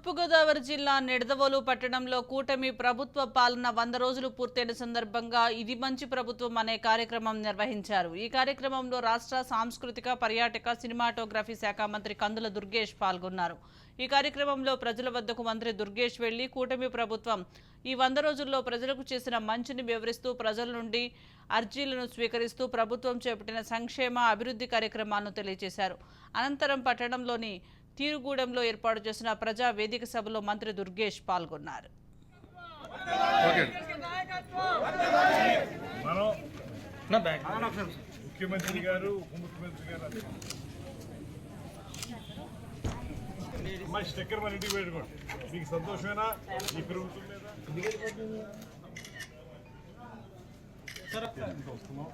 తూర్పుగోదావరి జిల్లా నిడదవోలు పట్టణంలో కూటమి ప్రభుత్వ పాలన 100 రోజులు పూర్తయిన సందర్భంగా ఇది మంచి ప్రభుత్వం అనే కార్యక్రమం నిర్వహించారు. ఈ కార్యక్రమంలో రాష్ట్ర సాంస్కృతిక పర్యాటక సినిమాటోగ్రఫీ శాఖ మంత్రి కందుల దుర్గేష్ పాల్గొన్నారు. ఈ కార్యక్రమంలో ప్రజల వద్దకు మంత్రి దుర్గేష్ వెళ్లి కూటమి ప్రభుత్వం ఈ 100 రోజుల్లో ప్రజలకు చేసిన మంచిని వివరిస్తూ ప్రజల నుండి అర్జీలను స్వీకరిస్తూ ప్రభుత్వం చేపట్టిన సంక్షేమ అభివృద్ధి కార్యక్రమాలను తెలియజేశారు. అనంతరం పట్టణంలోని తీరుగూడెంలో ఏర్పాటు చేసిన ప్రజా వేదిక సభలో మంత్రి దుర్గేష్ పాల్గొన్నారు. ముఖ్యమంత్రి గారు ఉప ముఖ్యమంత్రి గారు స్టిక్కర్ మన ఇంటికి పెట్టుకోండి. మీకు సంతోషమేనా ఈ ప్రభుత్వం మీద? వస్తున్నాం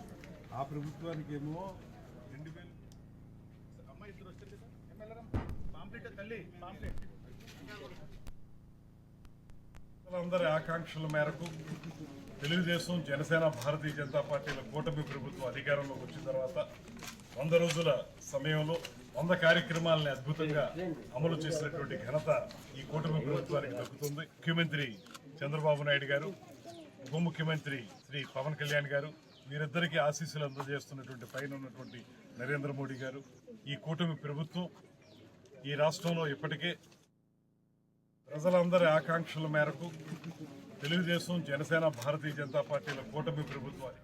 ఆ ప్రభుత్వానికి ఏమో 2000 అమ్మాయి ఇద్దరు వచ్చారు కదా తల్లి అందరి ఆకాంక్షల మేరకు తెలుగుదేశం జనసేన భారతీయ జనతా పార్టీల కూటమి ప్రభుత్వం అధికారంలోకి వచ్చిన తర్వాత 100 రోజుల సమయంలో 100 కార్యక్రమాలని అద్భుతంగా అమలు చేసినటువంటి ఘనత ఈ కూటమి ప్రభుత్వానికి దక్కుతుంది. ముఖ్యమంత్రి చంద్రబాబు నాయుడు గారు, ఉప ముఖ్యమంత్రి శ్రీ పవన్ కళ్యాణ్ గారు, వీరిద్దరికీ ఆశీస్సులు అందజేస్తున్నటువంటి పైన ఉన్నటువంటి నరేంద్ర మోడీ గారు, ఈ కూటమి ప్రభుత్వం ఈ రాష్ట్రంలో ఇప్పటికే ప్రజలందరి ఆకాంక్షల మేరకు తెలుగుదేశం జనసేన భారతీయ జనతా పార్టీల కూటమి ప్రభుత్వాన్ని